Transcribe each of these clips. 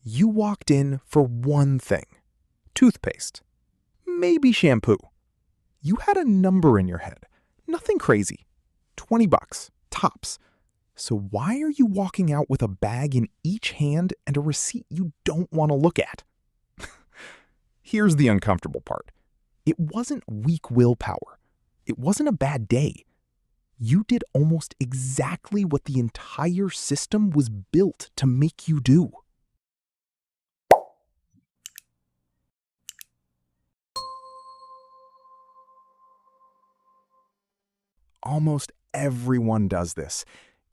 You walked in for one thing: toothpaste, maybe shampoo. You had a number in your head, nothing crazy, $20, tops. So why are you walking out with a bag in each hand and a receipt you don't want to look at? Here's the uncomfortable part. It wasn't weak willpower. It wasn't a bad day. You did almost exactly what the entire system was built to make you do. Almost everyone does this.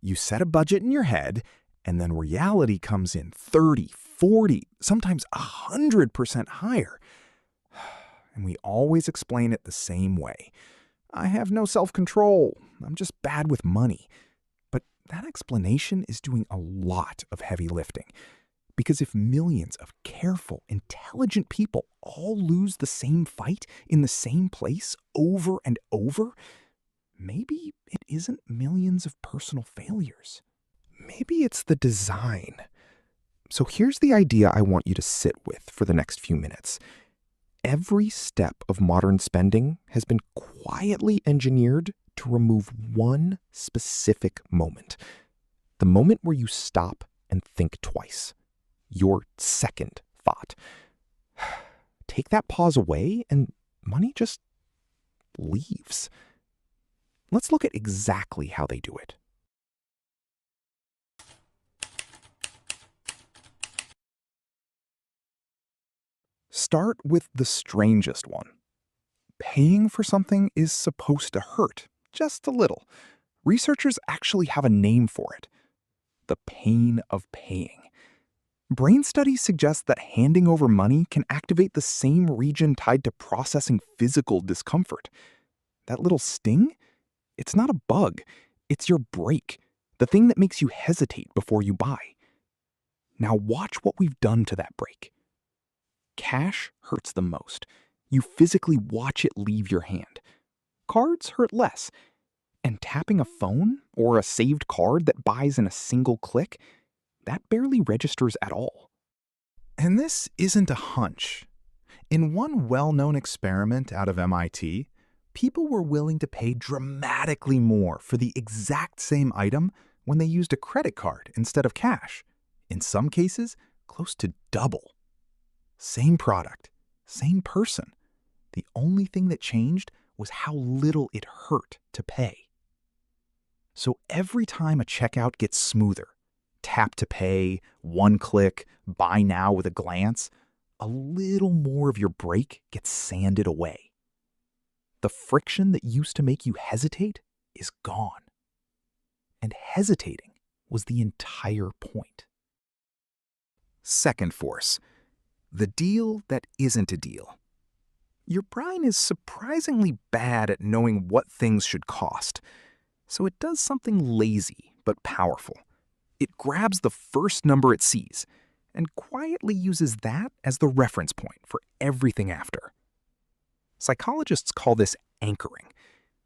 You set a budget in your head, and then reality comes in 30, 40, sometimes 100% higher. And we always explain it the same way. I have no self-control. I'm just bad with money. But that explanation is doing a lot of heavy lifting. Because if millions of careful, intelligent people all lose the same fight in the same place over and over, maybe it isn't millions of personal failures. Maybe it's the design. So here's the idea I want you to sit with for the next few minutes. Every step of modern spending has been quietly engineered to remove one specific moment. The moment where you stop and think twice. Your second thought. Take that pause away and money just leaves. Let's look at exactly how they do it. Start with the strangest one. Paying for something is supposed to hurt, just a little. Researchers actually have a name for it: the pain of paying. Brain studies suggest that handing over money can activate the same region tied to processing physical discomfort. That little sting? It's not a bug. It's your brake, the thing that makes you hesitate before you buy. Now watch what we've done to that brake. Cash hurts the most. You physically watch it leave your hand. Cards hurt less. And tapping a phone or a saved card that buys in a single click, that barely registers at all. And this isn't a hunch. In one well-known experiment out of MIT, people were willing to pay dramatically more for the exact same item when they used a credit card instead of cash. In some cases, close to double. Same product, same person. The only thing that changed was how little it hurt to pay. So every time a checkout gets smoother, tap to pay, one click, buy now with a glance, a little more of your brake gets sanded away. The friction that used to make you hesitate is gone. And hesitating was the entire point. Second force, the deal that isn't a deal. Your brain is surprisingly bad at knowing what things should cost, so it does something lazy but powerful. It grabs the first number it sees and quietly uses that as the reference point for everything after. Psychologists call this anchoring.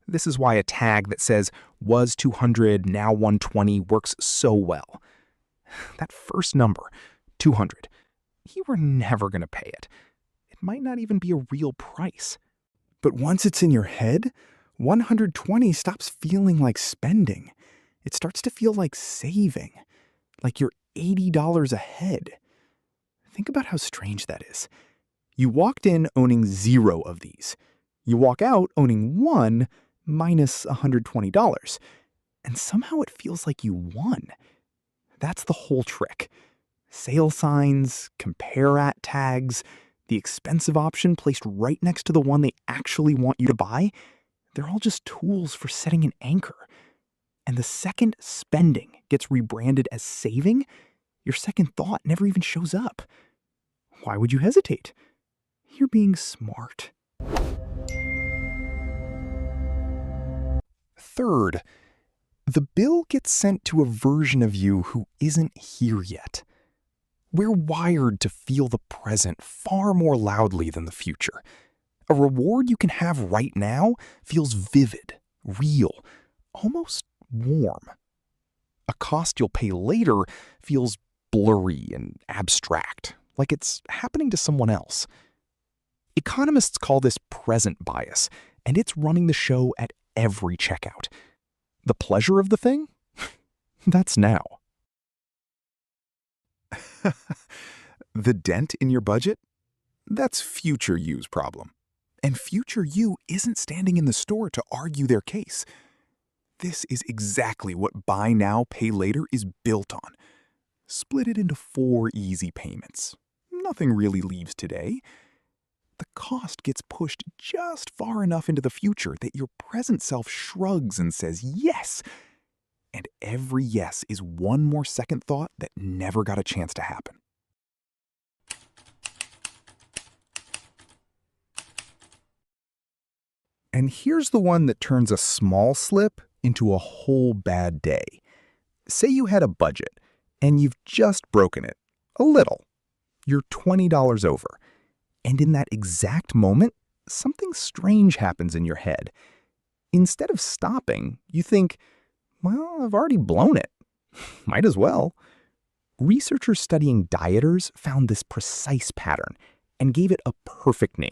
This is why a tag that says was 200, now 120 works so well. That first number, 200, you were never going to pay it. It might not even be a real price. But once it's in your head, 120 stops feeling like spending. It starts to feel like saving, like you're $80 ahead. Think about how strange that is. You walked in owning 0 of these. You walk out owning 1 minus $120. And somehow it feels like you won. That's the whole trick. Sale signs, compare at tags, the expensive option placed right next to the one they actually want you to buy, they're all just tools for setting an anchor. And the second spending gets rebranded as saving, your second thought never even shows up. Why would you hesitate? You're being smart. Third, the bill gets sent to a version of you who isn't here yet. We're wired to feel the present far more loudly than the future. A reward you can have right now feels vivid, real, almost warm. A cost you'll pay later feels blurry and abstract, like it's happening to someone else. Economists call this present bias, and it's running the show at every checkout. The pleasure of the thing? That's now. The dent in your budget? That's future you's problem. And future you isn't standing in the store to argue their case. This is exactly what Buy Now, Pay Later is built on. Split it into 4 easy payments. Nothing really leaves today. The cost gets pushed just far enough into the future that your present self shrugs and says yes. And every yes is one more second thought that never got a chance to happen. And here's the one that turns a small slip into a whole bad day. Say you had a budget, and you've just broken it. A little. You're $20 over. And in that exact moment, something strange happens in your head. Instead of stopping, you think, well, I've already blown it. Might as well. Researchers studying dieters found this precise pattern and gave it a perfect name,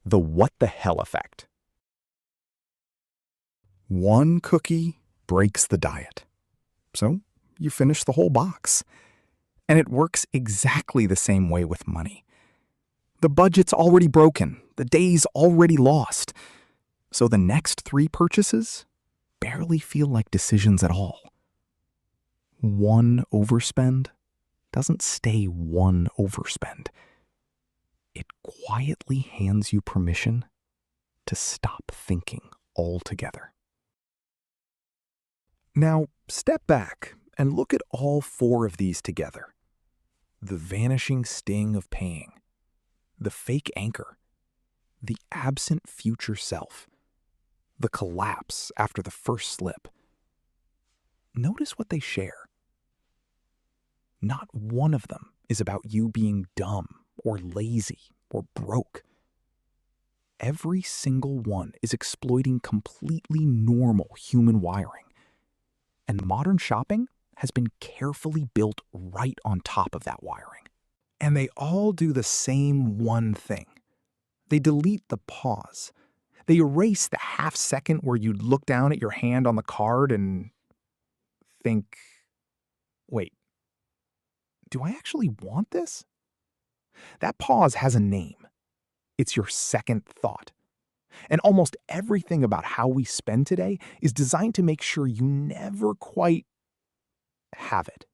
the what the hell effect. One cookie breaks the diet. So you finish the whole box. And it works exactly the same way with money. The budget's already broken. The day's already lost. So the next 3 purchases barely feel like decisions at all. One overspend doesn't stay one overspend. It quietly hands you permission to stop thinking altogether. Now, step back and look at all 4 of these together. The vanishing sting of paying, the fake anchor, the absent future self, the collapse after the first slip. Notice what they share. Not one of them is about you being dumb or lazy or broke. Every single one is exploiting completely normal human wiring. And modern shopping has been carefully built right on top of that wiring. And they all do the same one thing. They delete the pause. They erase the half second where you'd look down at your hand on the card and think, wait, do I actually want this? That pause has a name. It's your second thought. And almost everything about how we spend today is designed to make sure you never quite have it.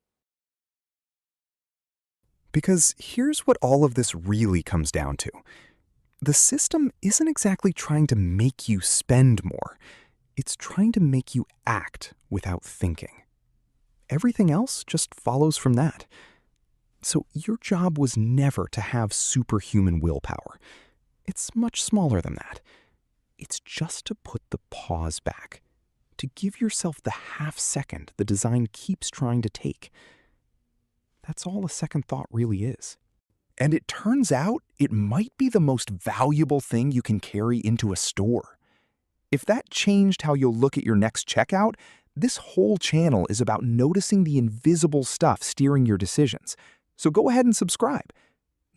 Because here's what all of this really comes down to. The system isn't exactly trying to make you spend more. It's trying to make you act without thinking. Everything else just follows from that. So your job was never to have superhuman willpower. It's much smaller than that. It's just to put the pause back, to give yourself the half second the design keeps trying to take. That's all a second thought really is. And it turns out it might be the most valuable thing you can carry into a store. If that changed how you'll look at your next checkout, this whole channel is about noticing the invisible stuff steering your decisions. So go ahead and subscribe.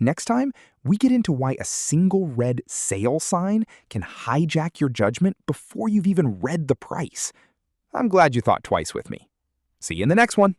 Next time, we get into why a single red sale sign can hijack your judgment before you've even read the price. I'm glad you thought twice with me. See you in the next one.